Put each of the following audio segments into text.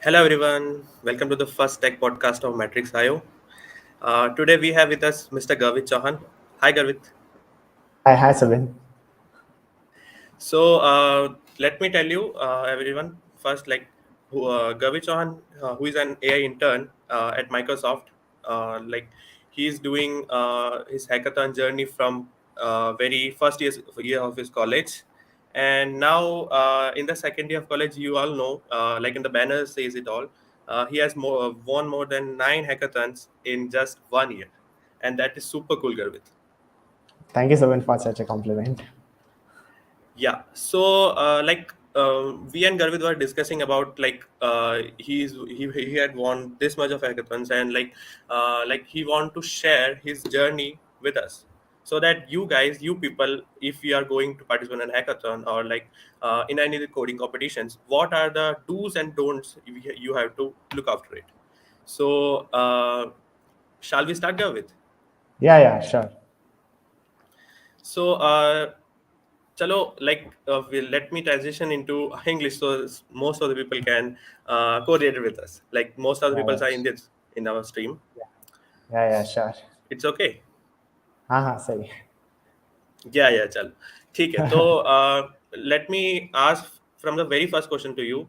Hello everyone, welcome to the first tech podcast of Matrix IO. Today we have with us Mr. Garvit Chouhan. Hi Garvit. Hi, Subin. Let me tell you everyone first Garvit Chouhan, who is an AI intern at Microsoft. Like he is doing his hackathon journey from very first year of his college, and now in the second year of college, you all know, like in the banner says it all. He has won more than 9 hackathons in just 1 year, and that is super cool, Garvit. Thank you, Subin, for such a compliment. Yeah. We and Garvit were discussing about he had won this much of hackathons, and he want to share his journey with us, so that you guys, you people, if you are going to participate in a hackathon or in any coding competitions, what are the do's and don'ts you have to look after it. So shall we start, Garvit? Yeah, sure. So chalo, let me transition into English so most of the people can co-relate with us. Like most of the Yeah, people yeah, are Indians in our stream. sure. It's okay. हाँ, सही. Yeah, chalo. ठीक है. तो let me ask from the very first question to you.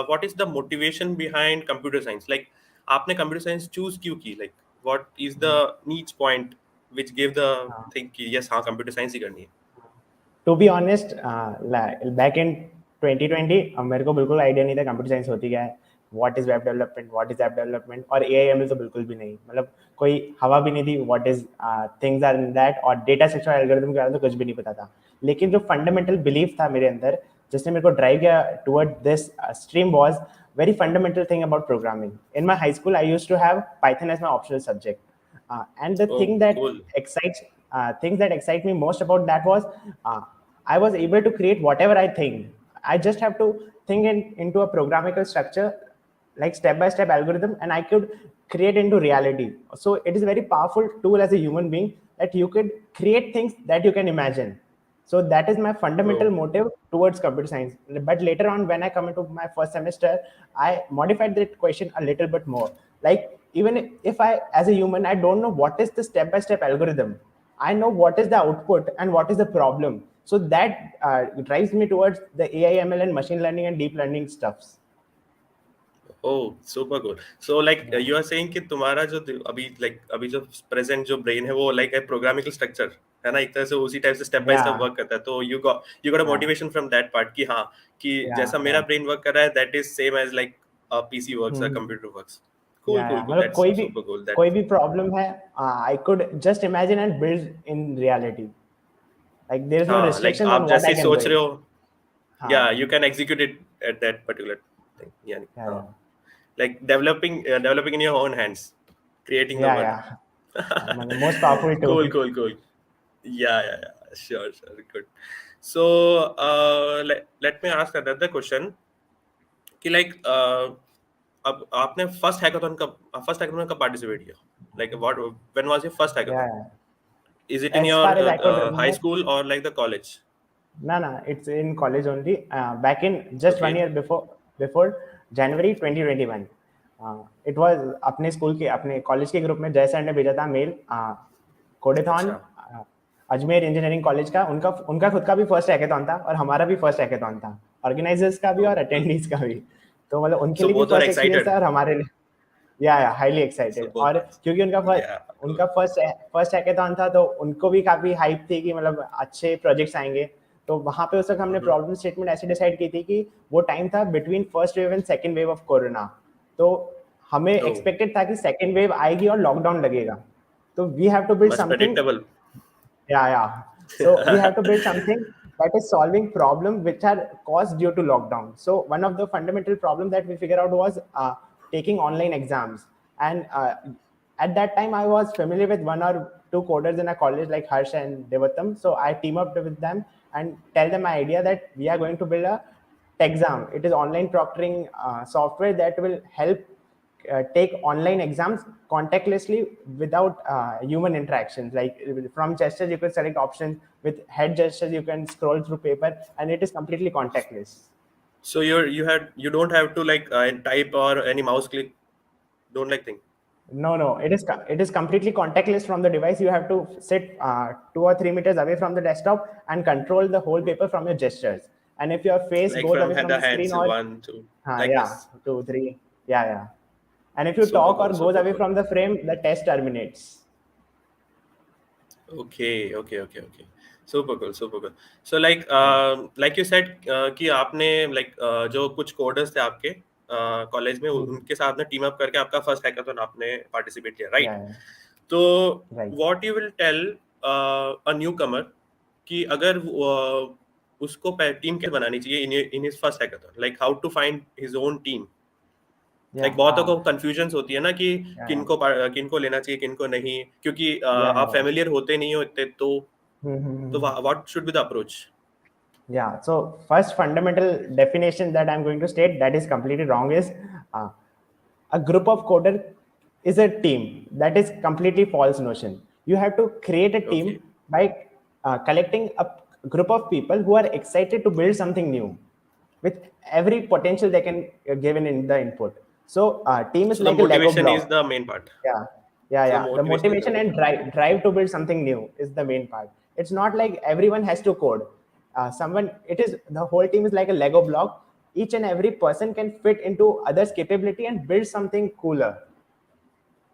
What is the motivation behind computer science? Like, आपने computer science choose क्यों की? Like, what is the niche point which gave the हाँ. thing कि yes, हाँ computer science ही करनी है. To be honest, back in 2020, मेरे को बिल्कुल आइडिया नहीं था कंप्यूटर साइंस होती क्या है, व्हाट इज ऐप डेवलपमेंट और एआईएमएल तो बिल्कुल भी नहीं, मतलब कोई हवा भी नहीं थी. What is things are in that और डेटा स्ट्रक्चर एल्गोरिथम के बारे में तो कुछ भी नहीं पता था. लेकिन जो फंडामेंटल बिलीफ था मेरे अंदर जिसने मेरे को ड्राइव किया toward this stream was very fundamental thing about programming. In my high school, I used to have Python as my optional subject, and the Oh, cool. things that excite me most about that was uh, I was able to create whatever I think. I just have to think into a programmable structure, like step by step algorithm, and I could create into reality. So it is a very powerful tool as a human being that you could create things that you can imagine. So that is my fundamental Bro. motive towards computer science. But later on, when I come into my first semester, I modified that question a little bit more. Like, even if I, as a human, I don't know what is the step by step algorithm, I know what is the output and what is the problem. So that drives me towards the AI, ML, and machine learning and deep learning stuffs. Oh, super cool. So like Yeah. you are saying कि तुम्हारा जो अभी जो present जो brain है वो like a programmable structure है ना, एक तरह से उसी टाइप से step by step Yeah. work करता है. तो you got a Yeah. motivation from that part कि हाँ, कि Yeah. जैसा मेरा Yeah. brain work कर रहा है that is same as like a PC works, a Hmm. computer works. Cool, Yeah, cool, yeah. cool. मतलब That's super cool. कोई That भी प्रॉब्लम है, I could just imagine and build in reality. Like there is no हाँ, like restrictions आप on what जैसे I he can सोच रहे build. हो, हाँ. yeah, you can execute it at that particular thing. यानी हाँ, Yeah, like developing in your own hands, creating the yeah, world. yeah. The most powerful tool. Cool, cool, cool. Yeah. Sure. Good. So let me ask another question. कि अब आपने first hackathon कब participate किया? Like what, when was your first Yeah, hackathon? yeah. Is it in As your far as I could high remember, school or like the college? no, it's in college only. Back in just one Okay. year before January 2021. It was अपने school के अपने college के group में जय sir ने भेजा था mail. कोडेथॉन अच्छा. अजमेर इंजीनियरिंग कॉलेज का उनका उनका खुद का भी फर्स्ट हैकेथॉन था और हमारा भी फर्स्ट हैकेथॉन था, ऑर्गेनाइजर्स का भी Oh, और cool. अटेंडीज का भी. तो मतलब उनके So लिए भी both were फर्स्ट एक्सपीरियंस था excited. और हमारे लिए या हाईली So एक्साइटेड. both. और क्योंकि Yeah. Cool. उनका फर्स्ट हैकेथॉन था तो उनको भी काफी हाइप थी कि मतलब अच्छे प्रोजेक्ट्स आएंगे. तो वहां पे उस वक्त हमने Mm-hmm. प्रॉब्लम स्टेटमेंट ऐसे डिसाइड की थी कि वो टाइम था between first wave and second wave of corona. तो हमें Oh, एक्सपेक्टेड था कि सेकंड वेव आएगी और लॉकडाउन लगेगा. तो we have to build much something. predictable. Yeah. So we have to build something that is solving problems which are caused due to lockdown. So one of the fundamental problems that we figured out was taking online exams. And at that time, I was familiar with one or two coders in a college like Harsh and Devatam. So I team up with them and tell them my idea that we are going to build a exam. It is online proctoring software that will help take online exams contactlessly without human interactions. Like from gestures, you can select options. With head gestures, you can scroll through paper, and it is completely contactless. So you don't have to like type or any mouse click, don't like thing. No. It is completely contactless from the device. You have to sit 2 or 3 meters away from the desktop and control the whole paper from your gestures. And if your face Like goes from away from the the screen, hands, or 1, 2, like yeah, this. 2, 3, yeah. And if you Super talk or cool, goes super away cool. from the frame, the test terminates. Okay. Super cool, super cool. So Yeah. like you said कि आपने like जो कुछ coders थे आपके college में Mhm. उनके साथ में टीम अप करके आपका फर्स्ट हैकाथन आपने पार्टिसिपेट किया, राइट? Yeah. तो Right. What you will tell a newcomer कि अगर उसको टीम कैसे बनानी चाहिए in his first hackathon, like how to find his own team? Yeah. Like बहुतों को कंफ्यूजन होती है ना कि Yeah. किनको लेना चाहिए किनको नहीं, क्योंकि आप Yeah. फेमिलियर होते नहीं होते, तो Yeah. What should be the approach? Yeah. So first fundamental definition that I'm going to state that is completely wrong is uh, a group of coder is a team. That is completely false notion. You have to create a okay. team by collecting a group of people who are excited to build something new with every potential they can give in the input. So team is so the like a Lego motivation is block. The main part. Yeah, so the yeah. The motivation is the motivation main and part. drive to build something new is the main part. It's not like everyone has to code. Someone, it is the whole team is like a Lego block. Each and every person can fit into others' capability and build something cooler.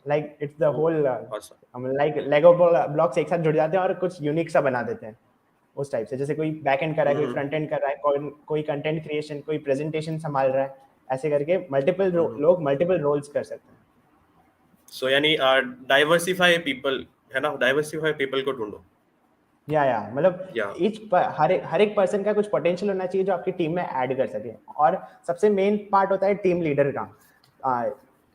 Like it's the oh, whole awesome. like Lego blocks एक साथ जुड़ जाते हैं और कुछ unique सा बना देते हैं उस टाइप से. जैसे कोई बैक एंड कर रहा है, कोई हम्म. फ्रंट एंड कर रहा है, कोई कंटेंट क्रिएशन, कोई प्रेजेंटेशन संभाल रहा है, ऐसे करके मल्टीपल हम्म. लोग मल्टीपल रोल्स कर सकते हैं. सो यानी डाइवर्सिफाई पीपल, है ना, डाइवर्सिफाई पीपल को ढूंढो. या मतलब या हर एक पर्सन का कुछ पोटेंशियल होना चाहिए जो आपकी टीम में ऐड कर सके. और सबसे मेन पार्ट होता है टीम लीडर का.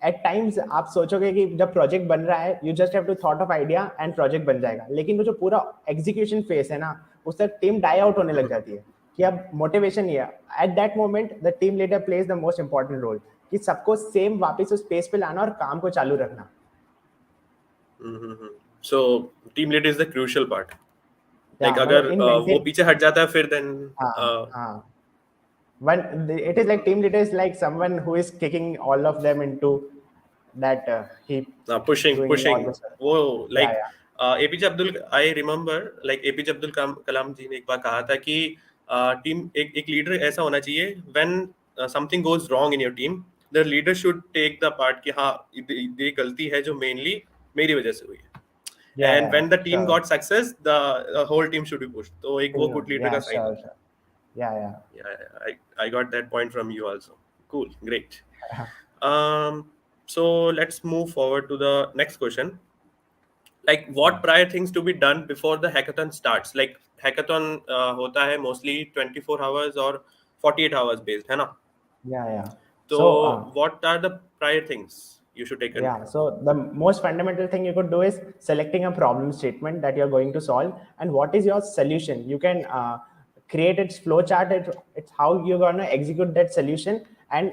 एट टाइम्स आप सोचोगे कि जब प्रोजेक्ट बन रहा है you just have to thought of idea and project बन जाएगा, लेकिन वो जो पूरा एग्जीक्यूशन फेस है ना उस तक टीम डाई आउट होने लग जाती है कि अब मोटिवेशन नहीं है. At that moment the team leader plays the most important role कि सबको सेम वापस उस पेस पे लाना और काम को चालू रखना. So team lead is the crucial part. या लाइक मतलब अगर इन वो मेंटेन. पीछे हट जाता है फिर देन हाँ. When it is like team leader is like someone who is kicking all of them into that heap, doing all pushing the stuff. वो Yeah, like yeah, APJ Abdul, I remember like APJ Abdul Kalam ji ने एक बार कहा था कि टीम एक leader ऐसा होना चाहिए when something goes wrong in your team, the leader should take the part कि हाँ ये गलती है जो मेनली मेरी वजह से हुई है, yeah, and yeah, when the team sure. Got success the whole team should be pushed. तो एक वो गुड लीडर का Yeah, साइन sure, होता है. sure. Yeah, Yeah, I got that point from you also. Cool, great. yeah. So let's move forward to the next question. Like, Yeah, what prior things to be done before the hackathon starts? Like, hackathon होता है mostly 24 hours or 48 hours based, है ना? yeah. So, So what are the prior things you should take in yeah, mind? so the most fundamental thing you could do is selecting a problem statement that you're going to solve and what is your solution. You can create its flow chart. It's how you're going to execute that solution and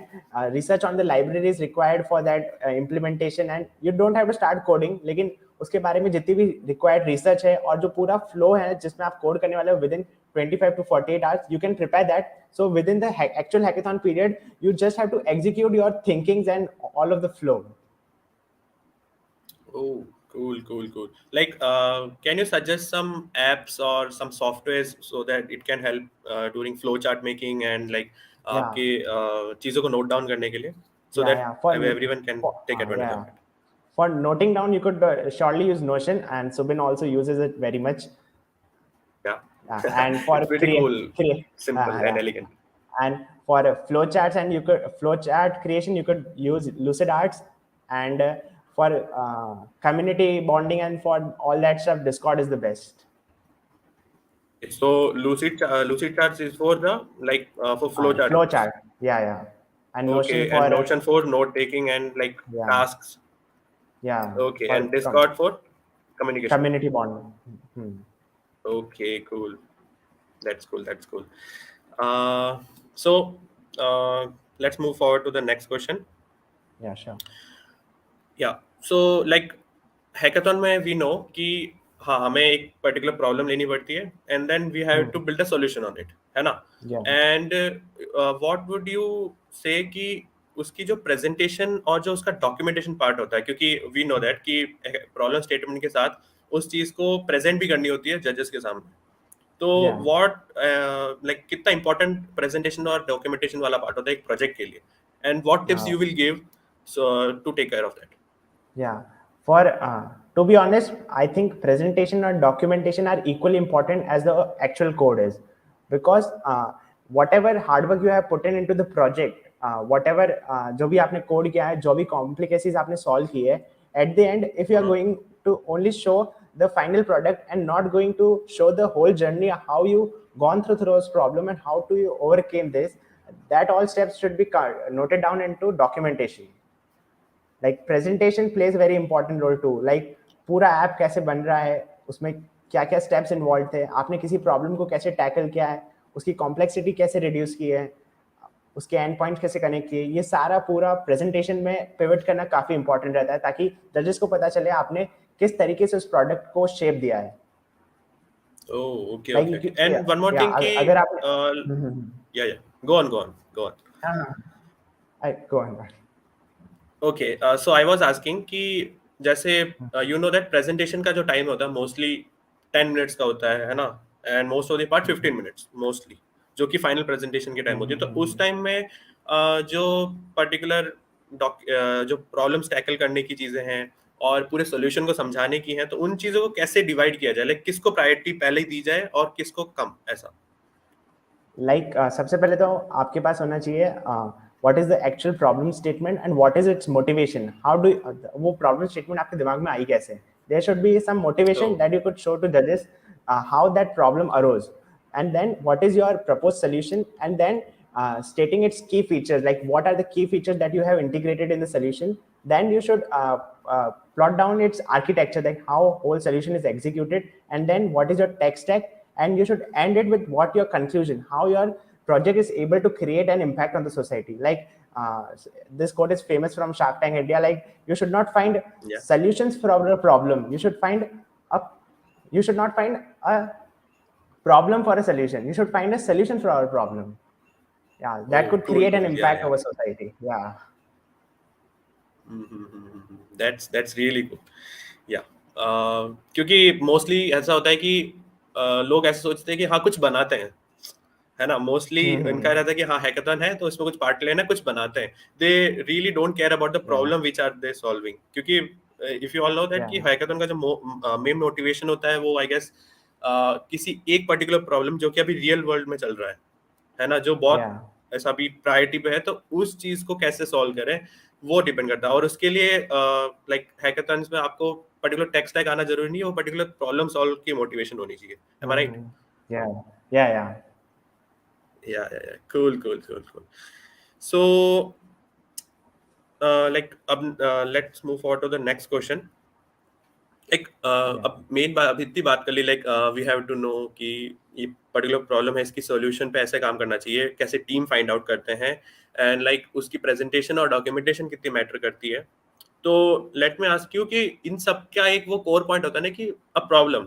research on the libraries required for that implementation. And you don't have to start coding, लेकिन उसके बारे में जितनी भी required research है और जो पूरा flow है जिसमें आप code करने वाले हो within 25 to 48 hours, you can prepare that. So within the actual hackathon period, you just have to execute your thinkings and all of the flow. Oh, cool. Like, can you suggest some apps or some softwares so that it can help during flowchart making and like Yeah, आपके चीजों को note down करने के लिए, so that yeah. everyone can take advantage of Yeah, it. for noting down, you could surely use Notion, and Subin also uses it very much. Yeah, And for it's pretty cool, simple and yeah, elegant. and for flowcharts and you could flowchart creation, you could use Lucid Arts, and for community bonding and for all that stuff, Discord is the best. So Lucid Charts is for the like for flowcharts. Flowchart, yeah, and Notion Okay, and for Notion for note taking and like yeah, tasks. yeah, Okay, for and Discord for communication. community bonding. Hmm. Okay, cool. That's cool. Uh, so uh, let's move forward to the next question. Yeah, sure. Yeah. So like hackathon में we know कि हाँ हमें एक particular problem लेनी पड़ती है and then we have Hmm. to build a solution on it. है ना. Yeah. And what would you से कि उसकी जो प्रेजेंटेशन और जो उसका डॉक्यूमेंटेशन पार्ट होता है, क्योंकि वी नो दैट कि प्रॉब्लम स्टेटमेंट के साथ उस चीज को प्रेजेंट भी करनी होती है जजेस के सामने. तो Yeah. व्हाट लाइक कितना इंपॉर्टेंट प्रेजेंटेशन और डॉक्यूमेंटेशन वाला पार्ट होता है एक प्रोजेक्ट के लिए, and what tips Uh, you will give to take care of that. Yeah. For to be honest, I think presentation and documentation are equally important as the actual code is, because whatever hard work you have put in into the project, whatever जो भी आपने code किया है, जो भी complications आपने solve की है, at the end, if you are going to only show the final product and not going to show the whole journey, how you gone through those problem and how to you overcame this, that all steps should be noted down into documentation. Like presentation plays very important role too. Like पूरा app कैसे बन रहा है, उसमें क्या क्या steps involve थे, आपने किसी प्रॉब्लम को कैसे टैकल किया है, उसकी कॉम्प्लेक्सिटी कैसे रिड्यूस की है, उसके एंड पॉइंट कैसे कनेक्ट किए, ये सारा पूरा प्रेजेंटेशन में पिवट करना काफी इंपॉर्टेंट रहता है, ताकि जजेस को पता चले आपने किस तरीके से उस प्रोडक्ट को शेप दिया है. Oh, okay, okay, like okay. And one more या thing कि अगर आपने yeah, yeah. Go on, go on, go on. हाँ go on. Okay, so I was asking कि जैसे you know that presentation का जो time होता है mostly 10 minutes का होता है ना, and most of the part 15 minutes mostly, जो कि final presentation की time होती है. तो उस time में जो particular जो problems tackle करने की चीजें हैं और पूरे solution को समझाने की हैं, तो उन चीजों को कैसे divide किया जाए, like किसको priority पहले दी जाए और किसको कम, ऐसा. लाइक सबसे पहले तो आपके पास होना चाहिए what is the actual problem statement and what is its motivation. How do वो प्रॉब्लम स्टेटमेंट आपके दिमाग में आई कैसे. There should be some motivation Oh, that you could show to जजेस how that problem arose, and then what is your proposed solution, and then stating its key features, like what are the key features that you have integrated in the solution. Then you should plot down its architecture, like how whole solution is executed, and then what is your tech stack, and you should end it with what your conclusion, how your project is able to create an impact on the society. Like uh, this quote is famous from Shark Tank India, like you should not find yeah. solutions for a problem, you should find a you should not find a problem for a solution, you should find a solution for our problem. Yeah, that Oh, could cool, create an cool. Yeah, impact yeah. over society. Yeah. That's really cool. Yeah. क्योंकि mostly ऐसा होता है कि लोग ऐसे सोचते हैं कि हाँ कुछ बनाते हैं, है ना. मोस्टली इनका रहता है कि हाँ हैकाथन है तो इसमें कुछ पार्ट लेना, कुछ बनाते हैं. They really don't care about the Yeah. Problem which are they solving, क्योंकि if you all know that कि Yeah. हैकाथन का जो मेन मोटिवेशन होता है वो आई गेस किसी एक पर्टिकुलर प्रॉब्लम जो कि अभी रियल वर्ल्ड में चल रहा है ना, जो बहुत Yeah. ऐसा भी प्रायोरिटी पे है, तो उस चीज को कैसे सॉल्व करें वो डिपेंड करता है. और उसके लिए लाइक हैकाथन्स में आपको पर्टिकुलर टेक्स्ट टैग आना जरूरी नहीं है, वो पर्टिकुलर प्रॉब्लम सॉल्व की मोटिवेशन होनी चाहिए. M I right? Yeah. Yeah. Yeah. Yeah. Cool. So like let's move forward to the next question. एक Yeah. अब मेन बात अब इतनी बात कर ली, like we have to know कि ये पर्टिकुलर प्रॉब्लम है, इसकी सॉल्यूशन पे ऐसे काम करना चाहिए, कैसे टीम फाइंड आउट करते हैं, एंड लाइक उसकी प्रेजेंटेशन और डॉक्यूमेंटेशन कितनी मैटर करती है. तो लेट मी आस्क यू कि इन सब का एक वो कोर पॉइंट होता है ना कि a problem,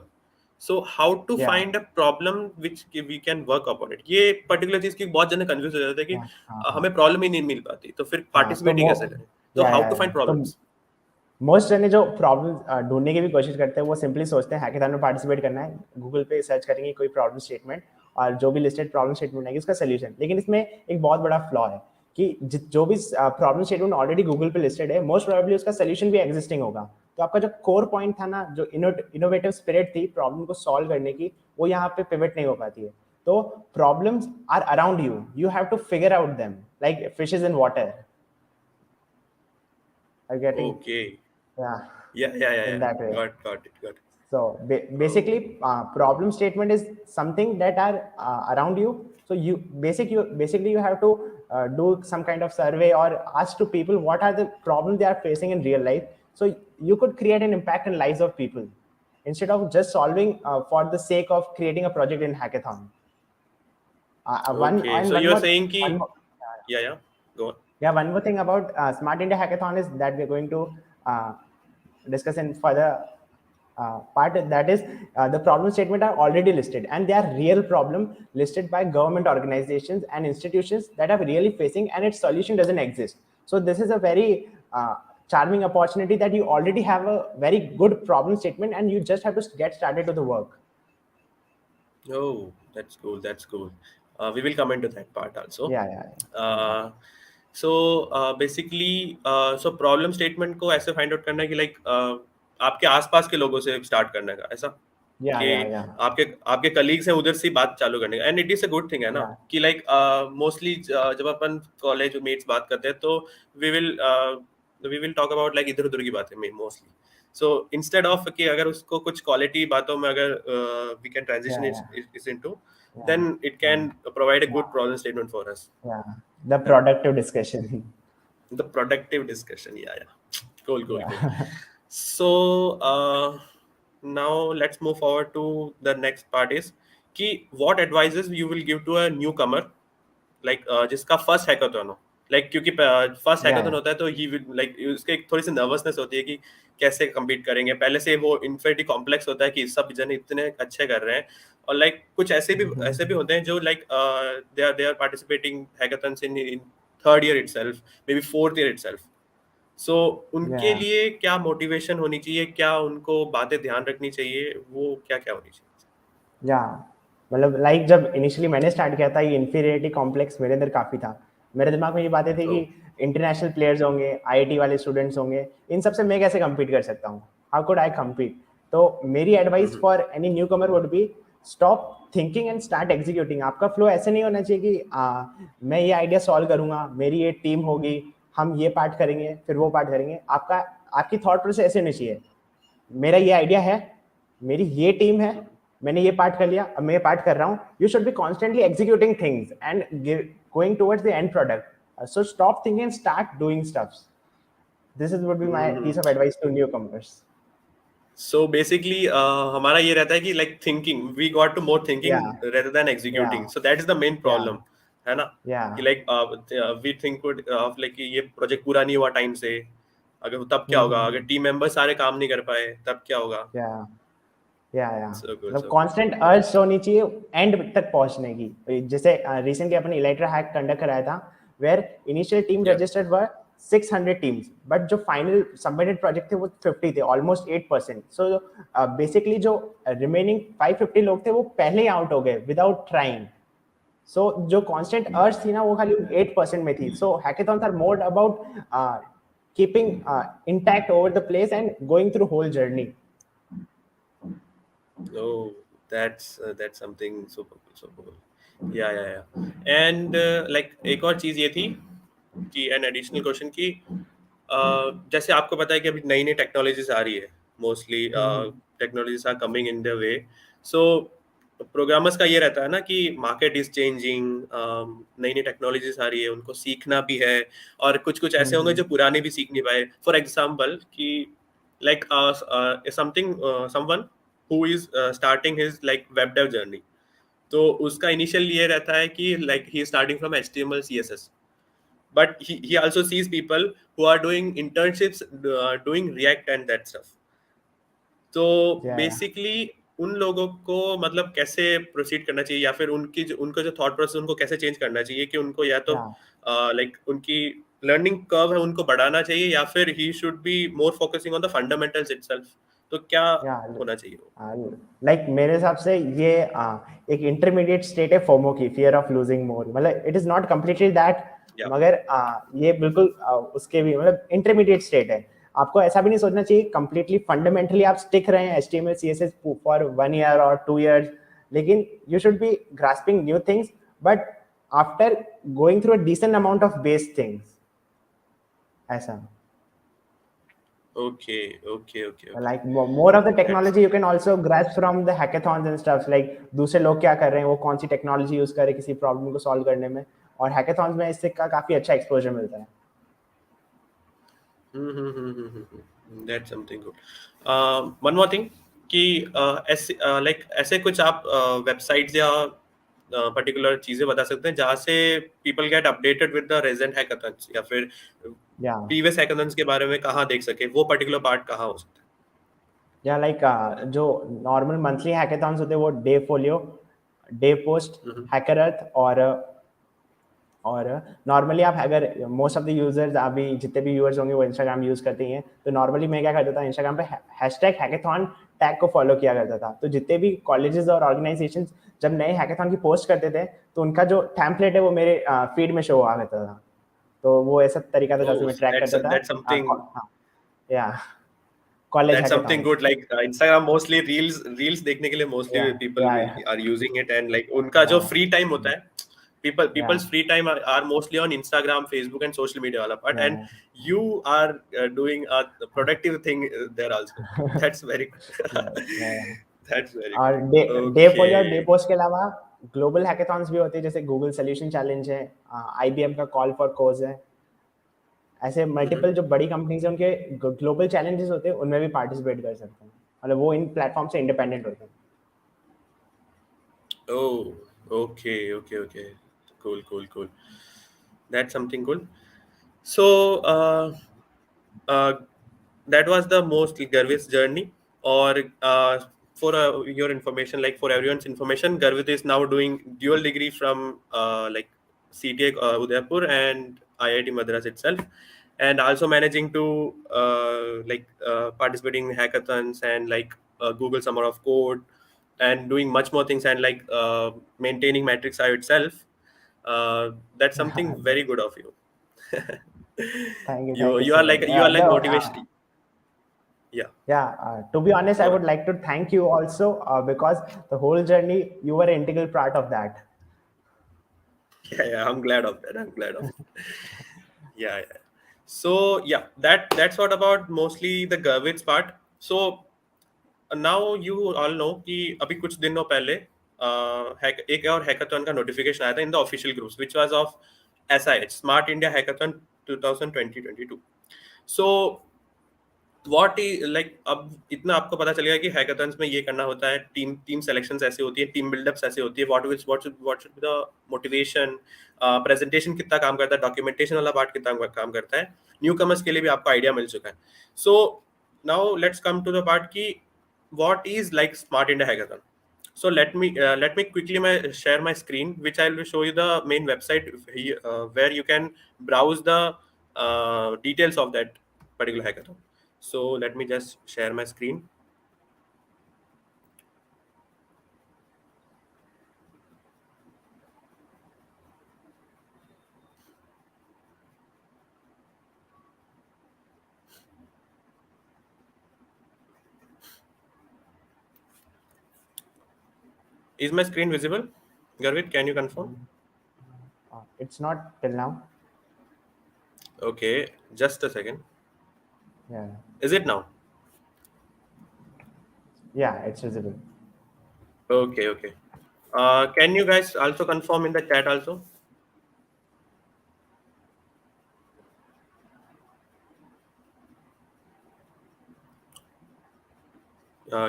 so how to Yeah. Find a problem which we can work upon it. ये पर्टिकुलर चीज की बहुत जने कंफ्यूज हो जाते हैं कि Yeah. हमें प्रॉब्लम ही नहीं मिल पाती, तो फिर हाँ तो पार्टिसिपेट ही कैसे करें. तो या हाउ या टू या फाइंड तो प्रॉब्लम्स. मोस्ट जने जो प्रॉब्लम ढूंढने की भी कोशिश करते हैं वो सिंपली सोचते हैं हैकाथन में पार्टिसिपेट करना है, गूगल पे सर्च करेंगे कोई प्रॉब्लम स्टेटमेंट और जो भी लिस्टेड प्रॉब्लम स्टेटमेंट है उसका सोल्यूशन. लेकिन इसमें एक बहुत बड़ा फ्लॉ है कि जो भी प्रॉब्लम स्टेटमेंट ऑलरेडी गूगल पे लिस्टेड है, मोस्ट प्रोबेबली उसका सोल्यूशन भी एग्जिस्टिंग होगा. तो आपका जो कोर पॉइंट था ना, जो इनोवेटिव स्पिरिट थी प्रॉब्लम को सॉल्व करने की, वो यहाँ पे पिवट नहीं हो पाती है. तो problems are around you, you have to figure out them like fishes in water. Are getting? Okay. Yeah, Yeah. in that way. Got it. So basically problem statement is something that are around you. So you basically you have to do some kind of survey or ask to people what are the problems they are facing in real life, so you could create an impact in lives of people instead of just solving for the sake of creating a project in hackathon. One Okay, and so one you're more saying कि one more yeah, go on. Yeah, one more thing about Smart India Hackathon is that we're going to discuss in further part that is the problem statement are already listed, and they are real problem listed by government organizations and institutions that are really facing, and its solution doesn't exist. So this is a very charming opportunity that you already have a very good problem statement, and you just have to get started to the work. Oh, that's cool. That's cool. We will come into that part also. Yeah, yeah, yeah, Uh, basically, so problem statement को ऐसे find out करना है कि like आपके आसपास के लोगों से स्टार्ट करने का, ऐसा yeah, कि yeah, yeah, आपके आपके कलीग्स हैं उधर से ही बात चालू करने का, and it is a good thing है ना yeah, कि लाइक मोस्टली जब अपन कॉलेज मेट्स बात करते हैं तो we will we will talk about like इधर उधर की बातें मोस्टली. सो इंस्टेड ऑफ कि अगर उसको कुछ क्वालिटी बातों में अगर we can transition yeah, it into, yeah, then it yeah, can provide a yeah, good problem statement for us. yeah. The है ना? productive discussion. The productive discussion. Yeah, yeah. Cool, cool, cool. Yeah, So now let's move forward to the next part is कि what advices you will give to a newcomer, like जिसका first hackathon हो, like क्योंकि first yeah, hackathon yeah, होता है तो he will like उसके एक थोड़ी सी नर्वसनेस होती है कि कैसे compete करेंगे, पहले से वो इन्फिनिटी कॉम्प्लेक्स होता है कि सब जन इतने अच्छे कर रहे हैं, और लाइक कुछ ऐसे भी होते हैं जो like they are participating hackathons in third year itself, maybe fourth year itself. So उनके yeah. लिए क्या मोटिवेशन होनी चाहिए, क्या उनको बातें ध्यान रखनी चाहिए, वो क्या क्या होनी चाहिए? या मतलब लाइक जब इनिशियली मैंने स्टार्ट किया था, ये इन्फीरियरिटी कॉम्प्लेक्स मेरे अंदर काफ़ी था. मेरे दिमाग में ये बातें थी कि तो इंटरनेशनल प्लेयर्स होंगे, आईआईटी वाले स्टूडेंट्स होंगे, इन सब से मैं कैसे compete कर सकता हूँ, हाउ कुड आई compete. तो मेरी advice for any new Qamar would be stop thinking and start executing. आपका फ्लो ऐसे नहीं होना चाहिए कि मैं ये आइडिया सॉल्व करूंगा, मेरी ये टीम होगी, हम ये पार्ट करेंगे फिर वो पार्ट करेंगे. आपकी थॉट प्रोसेस ऐसे होनी चाहिए, मेरा ये आइडिया है, मेरी ये टीम है, मैंने ये पार्ट कर लिया, अब मैं ये पार्ट कर रहा हूँ. You should be constantly executing things and going towards the end product. So stop thinking and start doing stuffs. This is would be my piece of advice to newcomers. So basically हमारा ये रहता है कि like thinking, we got to more या thinking rather than या executing, so that is the main या problem, है ना? या कि like we think of like ये प्रोजेक्ट पूरा नहीं हुआ टाइम से, अगर तब क्या होगा, अगर टीम मेंबर्स सारे काम नहीं कर पाए तब क्या होगा? या या सो गुड, मतलब सो गुड. कांस्टेंट अर्ज होनी चाहिए एंड तक पहुंचने की. जैसे रिसेंटली अपने इलेक्ट्रा हैक कंडक्ट कराया था, वेयर इनिशियल टीम या रजिस्टर्ड वर 600 टीम्स, बट जो फाइनल सबमिटेड प्रोजेक्ट थे वो 50 थे, ऑलमोस्ट 8%. सो बेसिकली जो रिमेनिंग 550 लोग थे वो पहले ही आउट हो गए विदाउट ट्राइंग. सो जो कांस्टेंट अर्ज थी ना वो खाली 8% में थी. So hackathons are more about keeping intact over the place and going through whole journey. Oh, that's something super cool, super cool. Yeah, yeah, yeah. And like एक और चीज ये थी कि एन एडिशनल क्वेश्चन की जैसे आपको पता है कि अभी नई नई टेक्नोलॉजीज आ रही है, mostly technologies are coming in the way. So programmers का ये रहता है ना कि मार्केट इज चेंजिंग, नई नई टेक्नोलॉजीज आ रही है, उनको सीखना भी है, और कुछ कुछ ऐसे होंगे जो पुराने भी सीख नहीं पाए. फॉर एग्जाम्पल कि like something someone who is starting his like web dev journey, तो उसका इनिशियल ये रहता है कि like he is starting from HTML CSS, but he also sees people who are doing internships doing React and that stuff. तो या basically उन लोगों को मतलब कैसे प्रोसीड करना चाहिए, या फिर उनका जो थॉट प्रोसेस उनको कैसे चेंज करना चाहिए कि उनको या तो या लाइक उनकी लर्निंग कर्व है उनको बढ़ाना चाहिए, या फिर ही should be more focusing on the fundamentals itself, तो क्या या होना चाहिए वो? लाइक मेरे हिसाब से ये एक इंटरमीडिएट स्टेट है फोमो की, फियर ऑफ लूजिंग मोर. मतलब it is not completely that, या मगर ये बिल्कुल उसके भी मतलब इंटरमीडिएट स्टेट है. आपको ऐसा भी नहीं सोचना चाहिए कंप्लीटली फंडामेंटली आप स्टिक रहे हैं HTML CSS फॉर 1 year और 2 years, लेकिन you should be grasping new things, but after going through a decent amount of base things, ऐसा. Okay, okay, okay, okay. Like more of the that's technology you can also grasp from the hackathons and stuff, like दूसरे लोग क्या कर रहे हैं, वो कौन सी technology use कर रहे हैं किसी प्रॉब्लम को सॉल्व करने में, और hackathons में इससे का काफी अच्छा एक्सपोजर मिलता है. That's something good. One more thing कि ऐसे लाइक ऐसे कुछ आप वेबसाइट्स या पर्टिकुलर चीजें बता सकते हैं जहाँ से people get updated with the recent hackathons, या फिर या. प्रीवियस हैकाथन्स के बारे में कहाँ देख सके, वो पर्टिकुलर पार्ट कहाँ हो सकता है? या लाइक जो नॉर्मल मंथली हैकेथॉन्स होते हैं वो Devfolio, Devpost, HackerEarth, और नॉर्मली आप अगर मोस्ट ऑफ द यूजर्स अभी जितने भी व्यूअर्स होंगे वो इंस्टाग्राम यूज करते ही हैं, तो नॉर्मली मैं क्या करता था इंस्टाग्राम पे हैशटैग हैकेथॉन टैग को फॉलो किया करता था। तो जितने भी कॉलेजेस और ऑर्गेनाइजेशन जब नए हैकेथॉन की पोस्ट करते थे तो उनका जो टैम्पलेट है वो मेरे फीड में शो हुआ करता था। तो वो ऐसा तरीका था जैसे Oh, मैं ट्रैक that's करता that's था। something या college that's something hackathons. good. Like Instagram mostly reels देखने के लिए mostly या people या are using it, and like उनका जो free time होता है, या people's free time are mostly on Instagram, Facebook, and social media वाला part, and या you are doing a productive thing there also. That's very good. या That's very और good. Day follow और day Okay. Post के अलावा global hackathons भी होते हैं, जैसे गूगल सोल्यूशन चैलेंज है, आईबीएम का कॉल फॉर कोज है। ऐसे Mm-hmm. मल्टीपल जो बड़ी कंपनीज हैं उनके ग्लोबल चैलेंजेस होते हैं, उनमें भी पार्टिसिपेट कर सकते हैं, मतलब वो इन प्लेटफॉर्म से इंडिपेंडेंट होते हैं। Oh, okay, okay, okay. Cool, cool, cool. That's something cool. So, uh, that was the most Garvit's journey. Or for your information, like for everyone's information, Garvit is now doing dual degree from like CTA Udaipur and IIT Madras itself, and also managing to participating in hackathons and like Google Summer of Code, and doing much more things, and like maintaining Matrix IO itself. That's something very good of you. Thank you You so are much. like motivation. Yeah. Yeah, to be honest, I Go would on. like to thank you also because the whole journey you were an integral part of that. Yeah, I'm glad of that. I'm glad of it. Yeah, yeah. So yeah, that's what about mostly the Garvit's part. So now you all know कि अभी कुछ दिनों पहले एक और hackathon का notification आया था in the official groups which was of SIH smart India hackathon 2022। So what is like, अब इतना आपको पता चल गया कि हैकाथन्स में ये करना होता है, टीम टीम सिलेक्शंस ऐसे होती है, टीम बिल्डअप्स ऐसे होती है, what should be the motivation, presentation कितना काम करता है, डॉक्यूमेंटेशन वाला पार्ट कितना काम करता है, न्यू कमर्स के लिए भी आपको आइडिया मिल चुका है। So now let's come to the part की what is like smart India hackathon. So let me quickly share my screen, which I will show you the main website here, where you can browse the details of that particular hackathon. So let me just share my screen. Is my screen visible? Garvit, can you confirm? It's not till now. Okay, just a second. Yeah, Is it now? yeah, it's visible. Okay, okay. Can you guys also confirm in the chat also?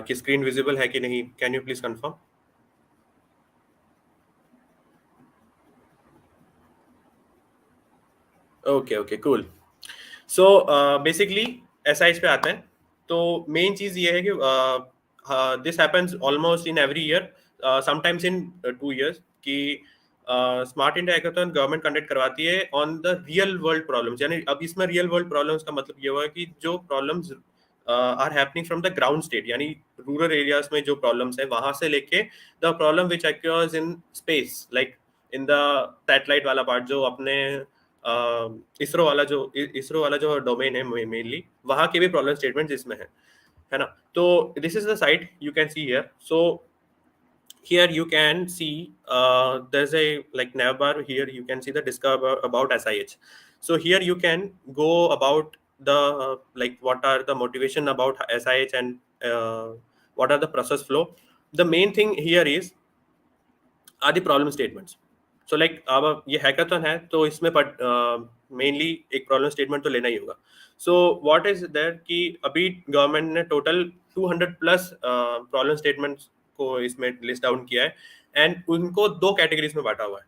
कि screen visible है कि नहीं, can you please confirm? Okay okay cool. So basically SIH पे आते हैं। तो main चीज़ ये है कि this happens almost in every year, sometimes in 2 years, कि smart India hackathon government conduct करवाती है on the real world problems. यानी अब इसमें रियल वर्ल्ड प्रॉब्लम्स का मतलब ये हुआ कि जो problems are happening from the ground state, यानी रूरल एरियाज में जो प्रॉब्लम्स है वहां से लेके the problem which occurs in space, like in the satellite वाला पार्ट, जो अपने इसरो वाला जो डोमेन है मेनली, वहाँ के भी प्रॉब्लम स्टेटमेंट इसमें है ना। तो this is the site you can see here. So here you can see there's a like navbar. Here you can see the discover about SIH. So here you can go about the like what are the motivation about SIH, and what are the process flow. The main thing here is are the problem statements. So like अब ये hackathon है तो इसमें mainly एक problem statement तो लेना ही होगा। सो what is that कि अभी गवर्नमेंट ने टोटल 200+ प्रॉब्लम स्टेटमेंट्स को इसमें लिस्ट डाउन किया है, एंड उनको दो कैटेगरीज में बांटा हुआ है,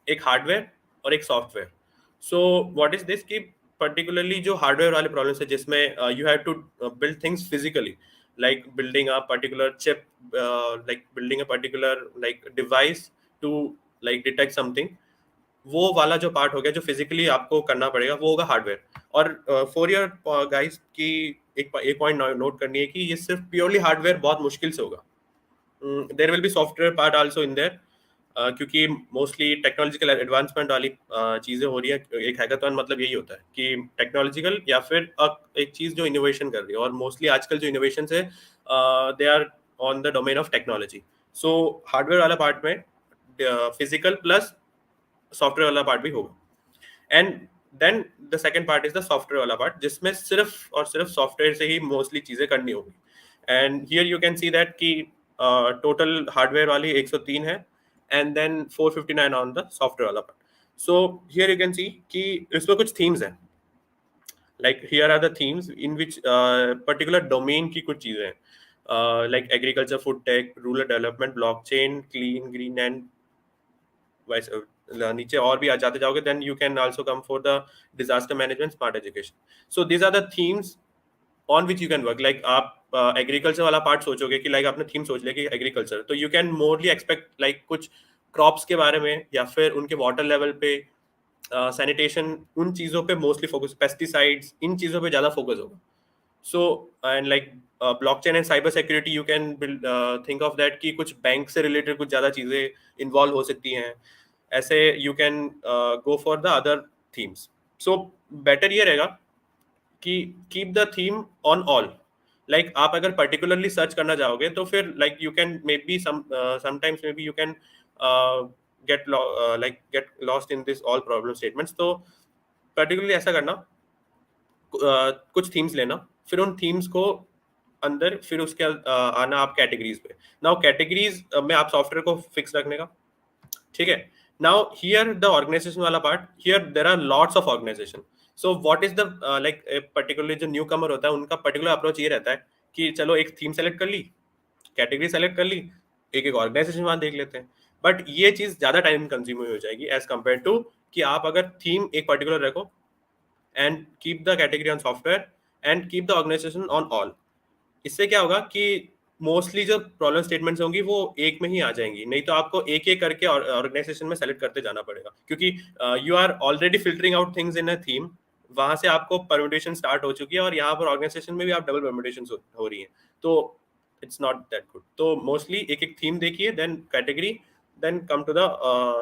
एक हार्डवेयर और एक software. So what is this कि पर्टिकुलरली जो हार्डवेयर वाले प्रॉब्लम्स है जिसमें you have to build things physically, like building a particular chip, like building a particular like device to like detect something. वो वाला जो पार्ट हो गया जो फिजिकली आपको करना पड़ेगा वो होगा हार्डवेयर. और फॉर योर गाइस की एक पॉइंट नोट करनी है कि ये सिर्फ प्योरली हार्डवेयर बहुत मुश्किल से होगा. There will be software part also in there, क्योंकि मोस्टली टेक्नोलॉजिकल एडवांसमेंट वाली चीज़ें हो रही है. एक हैकाथॉन मतलब यही होता है कि टेक्नोलॉजिकल या फिर एक चीज़ जो इनोवेशन कर रही है, और मोस्टली आजकल जो इनोवेशन है they are on the domain of technology. So hardware वाला पार्ट में फिजिकल प्लस सॉफ्टवेयर वाला पार्ट भी होगा. And then the second part is the software वाला पार्ट, जिसमें सिर्फ और सिर्फ सॉफ्टवेयर से ही मोस्टली चीज़ें करनी होगी. And here you can see that कि टोटल हार्डवेयर वाली 103 है, and then 459 on the software वाला part. So here you can see कि इसमें कुछ थीम्स हैं. Like here are the themes in which particular domain की कुछ चीज़ें हैं, like agriculture, food tech, rural development, blockchain, clean green and वैसे नीचे और भी आ जाते जाओगे. Then you can also come for the disaster management, smart education. So these are the themes on which you can work. Like आप agriculture वाला part सोचोगे कि लाइक आपने थीम सोच लिया कि एग्रीकल्चर, तो you can morely expect like कुछ क्रॉप्स के बारे में या फिर उनके वाटर लेवल पे, सैनिटेशन, उन चीज़ों पे मोस्टली फोकस, पेस्टिसाइड्स, इन चीज़ों पे ज़्यादा फोकस होगा. So and like blockchain and cyber security you can think of that कि कुछ बैंक से रिलेटेड कुछ ज़्यादा चीज़ें इन्वॉल्व हो सकती हैं. ऐसे you can go for the other themes. So better ये रहेगा कि keep the theme on all. Like आप अगर पर्टिकुलरली सर्च करना चाहोगे तो फिर like you can may be sometimes may be you can get lost in this all problem statements. तो पर्टिकुलरली ऐसा करना, कुछ थीम्स लेना, फिर उन थीम्स को अंदर, फिर उसके आना आप कैटेगरीज पे. नाउ कैटेगरीज में आप सॉफ्टवेयर को फिक्स रखने का, ठीक है. नाउ हियर द ऑर्गेनाइजेशन वाला part, here there are lots of organization. So what is the like particularly जो न्यू कमर होता है उनका पर्टिकुलर अप्रोच ये रहता है कि चलो एक थीम सेलेक्ट कर ली, कैटेगरी सेलेक्ट कर ली, एक एक ऑर्गेनाइजेशन वहां देख लेते हैं. बट ये चीज ज्यादा टाइम कंज्यूमिंग हो जाएगी एज कम्पेयर टू कि आप अगर थीम एक पर्टिकुलर रखो and keep the category on software and keep the organization on all. इससे क्या होगा कि मोस्टली जो प्रॉब्लम स्टेटमेंट्स होंगी वो एक में ही आ जाएंगी, नहीं तो आपको एक एक करके ऑर्गेनाइजेशन में सेलेक्ट करते जाना पड़ेगा, क्योंकि you are already filtering out things in a theme. वहां से आपको परम्यूटेशन स्टार्ट हो चुकी है और यहाँ पर ऑर्गेनाइजेशन में भी आप डबल परम्यूटेशन हो रही है. तो इट्स नॉट दैट गुड. तो मोस्टली एक एक थीम देखिए, then category, then come to the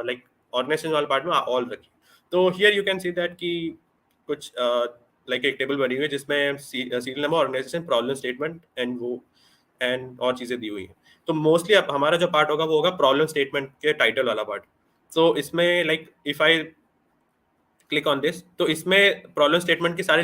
like organization वाले पार्ट में ऑल रखिए. तो here you can see that कि कुछ लाइक एक टेबल बनी हुई है जिसमें serial number, organization, problem statement and वो एंड और चीजें दी हुई हैं. तो मोस्टली अब हमारा जो पार्ट होगा वो होगा प्रॉब्लम स्टेटमेंट के टाइटल वाला पार्ट. तो इसमें like if I click on this, तो इसमें प्रॉब्लम स्टेटमेंट की सारी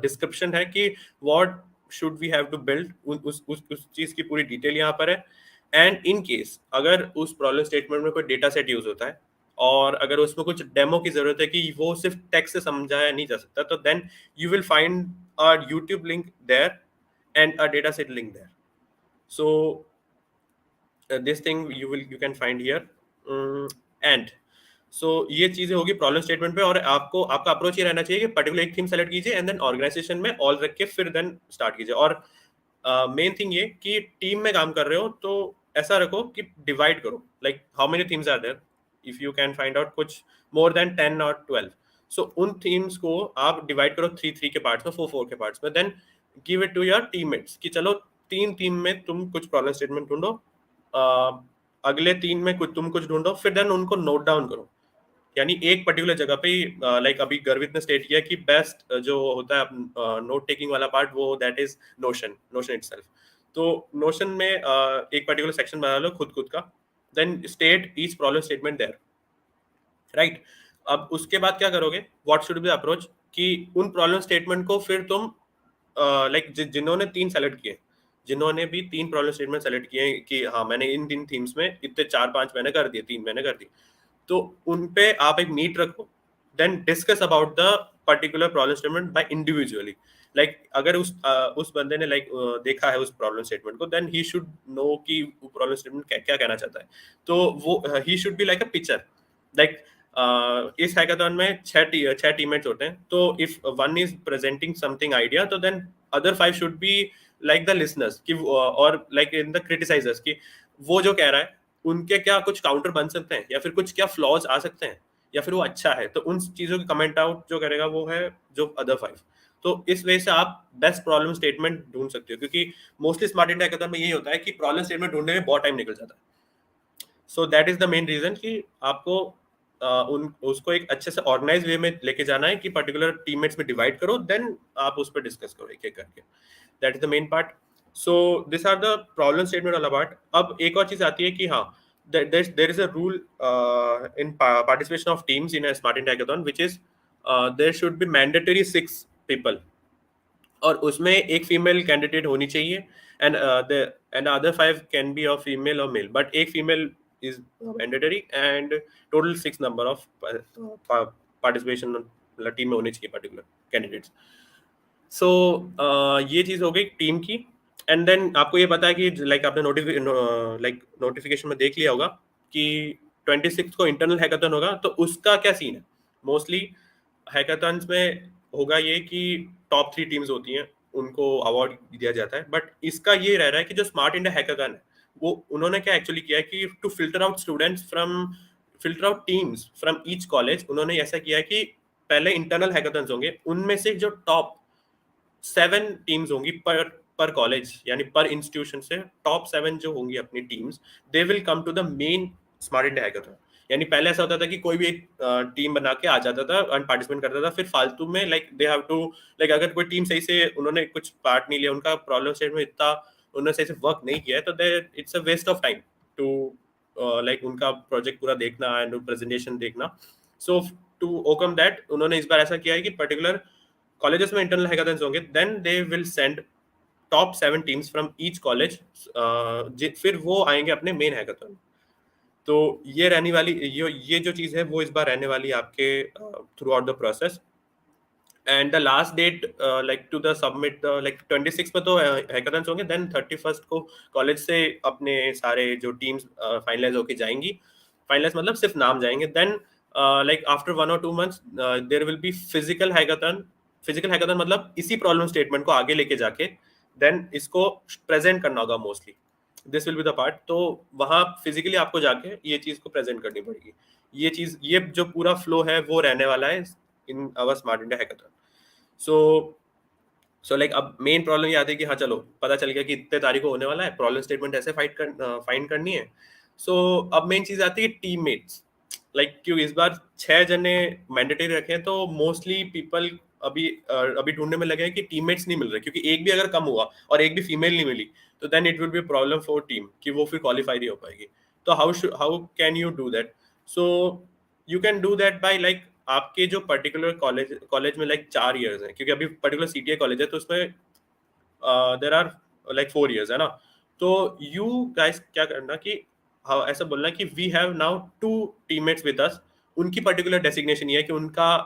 डिस्क्रिप्शन है कि what should we have to build, उस चीज की पूरी डिटेल यहाँ पर है. एंड इन केस अगर उस प्रॉब्लम स्टेटमेंट में कोई डेटा सेट यूज होता है और अगर उसमें कुछ डेमो की जरूरत है कि वो सिर्फ टेक्स्ट से समझाया नहीं जा सकता, तो then you will find a YouTube link there and a data set link there. So this thing you can find here. And so ये चीजें होगी प्रॉब्लम स्टेटमेंट पे, और आपको आपका अप्रोच ये रहना चाहिए कि पर्टिकुलर एक थीम सेलेक्ट कीजिए एंड देन ऑर्गेनाइजेशन में ऑल रख के फिर देन स्टार्ट कीजिए. और मेन थिंग ये कि टीम में काम कर रहे हो तो ऐसा रखो कि डिवाइड करो, like how many themes are there, if you can find out कुछ मोर देन 10 और 12. सो उन थीम्स को आप डिवाइड करो 3-3 के पार्ट्स में, 4-4 के पार्ट्स में. Then give it to your teammates कि चलो 3 थीम में तुम कुछ प्रॉब्लम स्टेटमेंट ढूंढो, अगले 3 में कुछ तुम कुछ ढूंढो, फिर देन उनको नोट डाउन करो. यानी एक पर्टिकुलर जगह पे, लाइक अभी गर्वित ने स्टेट किया कि बेस्ट जो होता है नोट टेकिंग वाला पार्ट, वो दैट इज नोशन इटसेल्फ. तो नोशन में एक पर्टिकुलर सेक्शन बना लो खुद का, then state each problem statement there, right. अब उसके बाद क्या करोगे, व्हाट शुड बी अप्रोच, कि उन प्रॉब्लम स्टेटमेंट को फिर तुम लाइक जिन्होंने 3 सेलेक्ट किए, जिन्होंने भी 3 प्रॉब्लम स्टेटमेंट सेलेक्ट किए कि हाँ मैंने इन 3 थीम्स में इतने 4-5 मैंने कर दिए, 3 मैंने कर दी, तो उन पे आप एक मीट रखो, then discuss about the particular problem statement by individually. Like अगर उस बंदे ने लाइक देखा है उस प्रॉब्लम स्टेटमेंट को, देन ही शुड नो कि वो प्रॉब्लम स्टेटमेंट क्या क्या कहना चाहता है. तो वो ही should be like a picture, like इस हैकाथन में छह टीममेट्स होते हैं, तो if one is presenting something idea तो then other five should be like the listeners कि और लाइक इन द क्रिटिसाइजर्स कि वो जो कह रहा है उनके क्या कुछ काउंटर बन सकते हैं या फिर कुछ क्या फ्लॉज आ सकते हैं या फिर वो अच्छा है, तो उन चीज़ों की कमेंट आउट जो करेगा वो है जो अदर फाइव। तो इस वजह से आप बेस्ट प्रॉब्लम स्टेटमेंट ढूंढ सकते हो, क्योंकि मोस्टली स्मार्ट इंडिया हैकाथन में यही होता है कि प्रॉब्लम स्टेटमेंट ढूंढने में बहुत टाइम निकल जाता है। So that is the main reason कि आपको उन उसको एक अच्छे से ऑर्गेनाइज वे में लेके जाना है कि पर्टिकुलर टीममेट्स में डिवाइड करो, देन आप उस पर डिस्कस करो एक एक करके। That is the main part. So this are the problem statement वाला पार्ट। अब एक और चीज आती है कि हाँ, there is a rule in participation of teams in a smart India hackathon, which is there should be mandatory 6 people, और उसमें एक फीमेल कैंडिडेट होनी चाहिए, and and other 5 can be of female और मेल, बट एक female is mandatory, and total 6 number of participation team में होनी चाहिए पर्टिकुलर कैंडिडेट्स। सो ये चीज हो गई टीम की। एंड देन आपको ये पता है कि लाइक आपने नोटिफिकेशन में देख लिया होगा कि 26 को इंटरनल हैकाथन होगा, तो उसका क्या सीन है। मोस्टली हैकाथन्स में होगा ये कि टॉप 3 टीम्स होती हैं, उनको अवार्ड दिया जाता है, बट इसका ये रह रहा है कि जो स्मार्ट इंडिया हैकाथन है वो उन्होंने क्या एक्चुअली किया है कि to filter out teams from each college, उन्होंने ऐसा किया है कि पहले इंटरनल हैकाथन्स होंगे, उनमें से जो टॉप 7 टीम्स होंगी पर पर कॉलेज, यानी पर इंस्टीट्यूशन से टॉप 7 जो होंगी अपनी teams, they will come to the main Smart India Hackathon. यानी पहले ऐसा होता था कि कोई भी एक टीम बना के आ जाता था और पार्टिसिपेट करता था, फिर फालतू में like they have to, like अगर कोई टीम सही से उन्होंने कुछ पार्ट नहीं लिया, उनका प्रॉब्लम स्टेट में इतना उन्होंने सही से वर्क नहीं किया है, तो they it's a waste of time to like उनका प्रोजेक्ट पूरा देखना एंड प्रेजेंटेशन देखना। सो टू ओवरकम दैट उन्होंने इस बार ऐसा किया है कि पर्टिकुलर कॉलेजेस में इंटरनल हैकाथन्स होंगे, then they will send top 7 teams from each college, फिर वो आएंगे अपने मेन हैकाथन। तो ये रहने वाली ये जो चीज़ है वो इस बार रहने वाली है आपके throughout the process. And the last date like to the submit like 26 में तो हैकाथन्स होंगे, देन 31 को कॉलेज से अपने सारे जो टीम्स फाइनलाइज होके जाएंगी। फाइनलाइज मतलब सिर्फ नाम जाएंगे, then like after 1 or 2 months there will be physical hackathon. Physical hackathon मतलब इसी प्रॉब्लम स्टेटमेंट को आगे लेके जाके देन इसको प्रेजेंट करना होगा mostly, this will be the part. तो वहाँ फिजिकली आपको जाके ये चीज़ को प्रेजेंट करनी पड़ेगी। ये जो पूरा फ्लो है वो रहने वाला है in our Smart India Hackathon. So so like अब मेन प्रॉब्लम ये आती है कि हाँ चलो पता चल गया कि इतने तारीख को होने वाला है, प्रॉब्लम स्टेटमेंट ऐसे फाइंड करनी है। सो अब मेन चीज आती है टीममेट्स। लाइक क्यों इस बार 6 जने मैंडेटरी रखे हैं, तो मोस्टली पीपल अभी ढूंढने में लगे हैं कि टीममेट्स नहीं मिल रहे, क्योंकि एक भी अगर कम हुआ और एक भी फीमेल नहीं मिली तो then it will be problem for team कि वो फिर क्वालिफाई नहीं हो पाएगी। तो how can you do that. So you can do that by like आपके जो पर्टिकुलर कॉलेज में लाइक 4 years है, क्योंकि अभी पर्टिकुलर सीटीए कॉलेज है तो उसमें देर आर लाइक 4 years है ना। तो यू गाइस क्या करना कि हाँ ऐसा बोलना कि we have now 2 teammates with us, उनकी पर्टिकुलर डेसिग्नेशन ये है कि उनका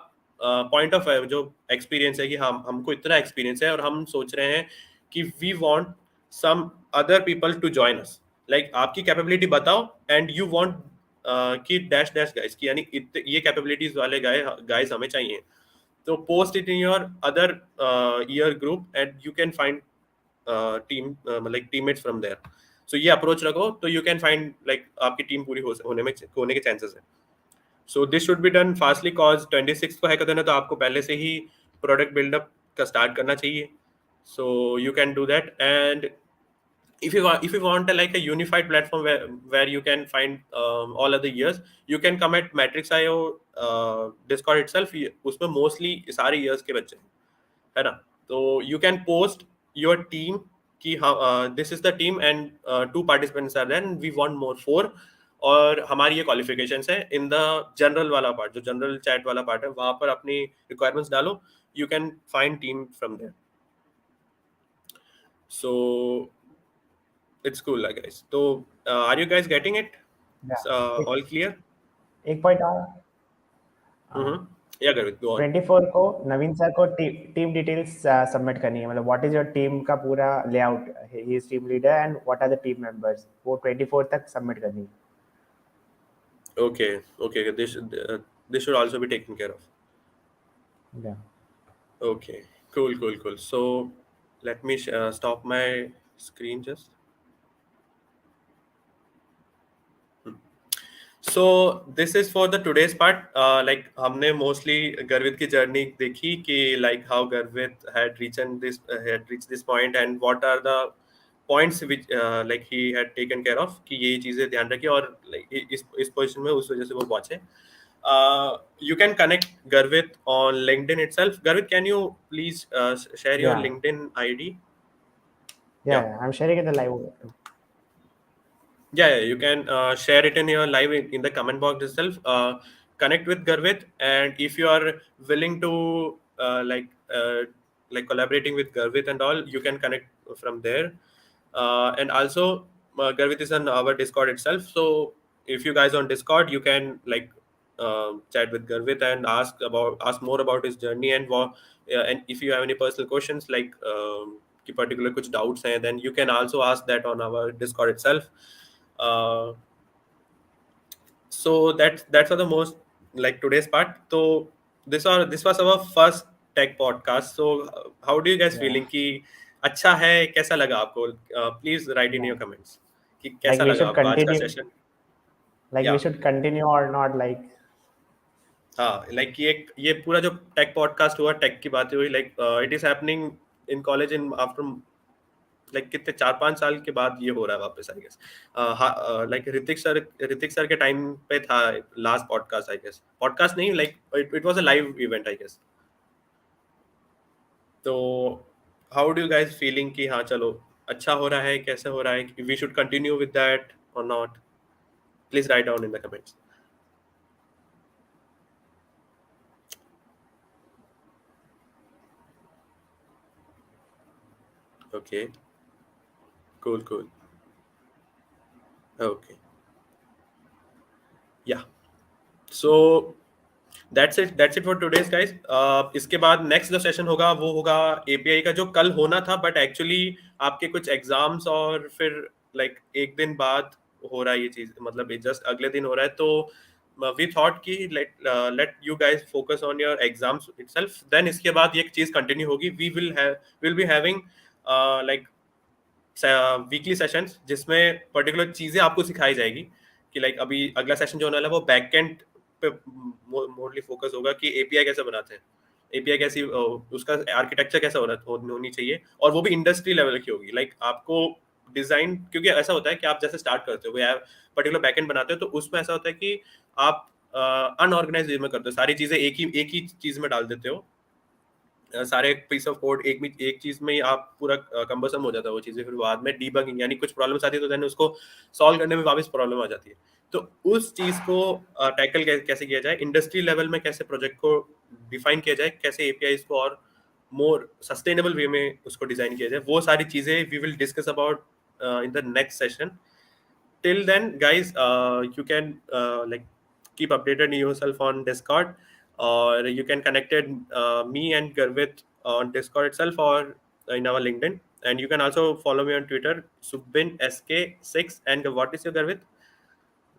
पॉइंट ऑफ जो एक्सपीरियंस है कि हम हमको इतना एक्सपीरियंस है और हम सोच रहे हैं कि we want some other people to join us. Like आपकी कैपेबिलिटी बताओ एंड यू वांट कि डैश डैश गाइस की, यानी ये कैपेबिलिटीज वाले गाइस हमें चाहिए। तो post it in your other year group and you can find team like teammates from there. So ये अप्रोच रखो तो यू कैन फाइंड लाइक आपकी टीम पूरी होने के चांसेस है। So this should be done fastly cause 26 को hackathon है, तो आपको पहले से ही प्रोडक्ट बिल्डअप का स्टार्ट करना चाहिए। सो you can do that, and if you want a, like a unified platform where you can find all other years, you can come at matrix.io discord itself, उसमें mostly सारे years के बच्चे हैं, है ना। तो you can post your team कि हाँ this is the team and 2 participants are there and we want more 4, और हमारी ये क्वालिफिकेशंस है। इन द जनरल वाला पार्ट, जो जनरल चैट वाला पार्ट है, वहां पर अपनी रिक्वायरमेंट्स डालो, you can find team from there. So it's cool, I guess. So are you guys getting it Yeah. all clear? एक पॉइंट और, Mm-hmm. Yeah, Garvit, go on. 24 को नवीन सर को टीम डिटेल्स सबमिट करनी है, मतलब what is your team का पूरा layout, he is team leader and what are the team members, वो 24 तक सबमिट करनी है। Okay, okay, this this should also be taken care of. Yeah. Okay, cool. So let me stop my screen just. So this is for the today's part. Like हमने mostly गर्वित की journey देखी कि like how Garvit had reached this point and what are the points which like he had taken care of कि ये चीजें ध्यान रखिए और like इस position में उस वजह से वो पहुंचे. You can connect Garvit on LinkedIn itself. Garvit, can you please share your Yeah. LinkedIn ID? Yeah, Yeah. yeah. I'm sharing in the live over too. Yeah, you can share it in your live in the comment box itself. Connect with Garvit, and if you are willing to like collaborating with Garvit and all, you can connect from there. And also, Garvit is on our Discord itself. So if you guys on Discord, you can like chat with Garvit and ask more about his journey and what. And if you have any personal questions like कि particular कुछ doubts हैं, then you can also ask that on our Discord itself. uh, so that's for the most like today's part. So this was our first tech podcast. So how do you guys Yeah. feeling कि अच्छा है कैसा लगा आपको? Please write in Yeah. your comments कि Like कैसा we लगा should आपको आज का continue. सेशन. Like we या should continue or not. Like हाँ लाइक ये पूरा जो टेक पॉडकास्ट हुआ टेक की बातें हुई like it is happening in college in after like कितने 4-5 साल के बाद ये हो रहा है वापस I guess. Like Hrithik sir के टाइम पे था last podcast I guess. Podcast नहीं like it was a live event I guess. तो how do you guys feeling कि हाँ चलो अच्छा हो रहा है कैसे हो रहा है we should continue with that और not. Please write down in the comments. Okay cool okay yeah so that's it for today's guys. इसके बाद नेक्स्ट जो सेशन होगा वो होगा एपीआई का जो कल होना था बट एक्चुअली आपके कुछ एग्जाम्स और फिर लाइक एक दिन बाद हो रहा है ये चीज मतलब जस्ट अगले दिन हो रहा है तो वी थॉट कि let you guys focus on your exams itself then इसके बाद ये चीज कंटिन्यू होगी. Will be having like weekly sessions जिसमें पर्टिकुलर चीजें आपको सिखाई जाएगी कि लाइक अभी अगला सेशन जो होने वाला है वो बैकएंड पे मोरली फोकस होगा कि एपीआई कैसे बनाते हैं. एपीआई कैसी उसका आर्किटेक्चर कैसा होनी चाहिए और वो भी इंडस्ट्री लेवल की होगी. लाइक आपको डिजाइन क्योंकि ऐसा होता है कि आप जैसे स्टार्ट करते हो पर्टिकुलर बैकएंड बनाते हो तो उसमें ऐसा होता है कि आप अनऑर्गेनाइज वे में करते हो सारी चीजें एक ही चीज में डाल देते हो. सारे पीस ऑफ कोड एक चीज में ही आप पूरा कंबसम हो जाता है वो चीजें फिर बाद में डीबगिंग यानी कुछ प्रॉब्लम्स आती है तो देन उसको सॉल्व करने में वापस प्रॉब्लम आ जाती है. तो उस चीज को टैकल कैसे किया जाए इंडस्ट्री लेवल में कैसे प्रोजेक्ट को डिफाइन किया जाए कैसे एपीआई को और मोर सस्टेनेबल वे में उसको डिजाइन किया जाए वो सारी चीजें we will discuss about in the next session. Till then guys you can like keep updated yourself on Discord or you can connected me and Garvit on Discord itself or in our LinkedIn and you can also follow me on Twitter Subin SK6 and what is your Garvit?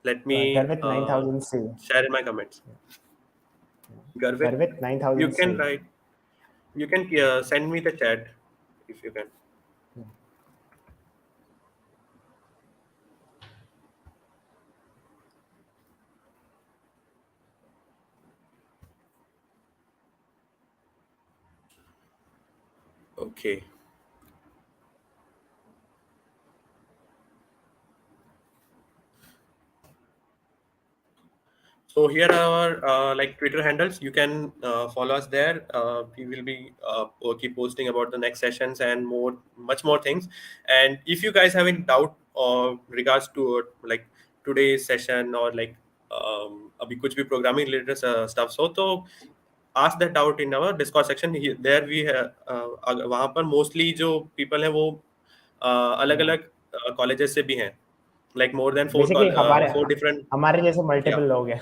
Let me Garvit 9000 C. share in my comments. Garvit Garvit you 9000 can C. write you can send me the chat if you can. Okay. So here are our like Twitter handles. You can follow us there. We will be keep posting about the next sessions and much more things. And if you guys have any doubt or regards to like today's session or like अभी कुछ भी programming related stuff हो तो ask that doubt in our Discord section. There we have वहाँ पर mostly जो people हैं वो अलग Yeah. अलग colleges से भी हैं. Like more than Basically हमारे four different. हमारे जैसे Yeah. मल्टीपल लोग हैं.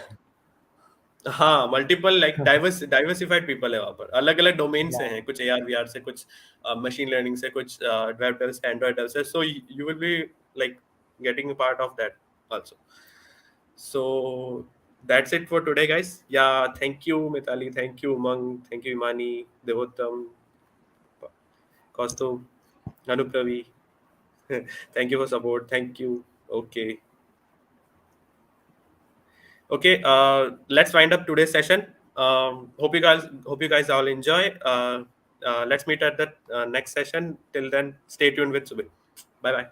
हाँ मल्टीपल लाइक डाइवर्सिफाइड पीपल है वहाँ पर अलग अलग डोमेन से Yeah. हैं कुछ एआर वीआर से कुछ मशीन लर्निंग से कुछ वेब डेव से एंड्रॉइड डेव से so you will be like getting part of that also. So That's it for today, guys. Yeah, thank you, Mitali. Thank you, Umang. Thank you, Imani, Devotam, Kaustubh, Anupravi. Thank you for support. Thank you. Okay. Okay. Let's wind up today's session. Hope you guys all enjoy. Let's meet at the next session. Till then, stay tuned with Subin. Bye bye.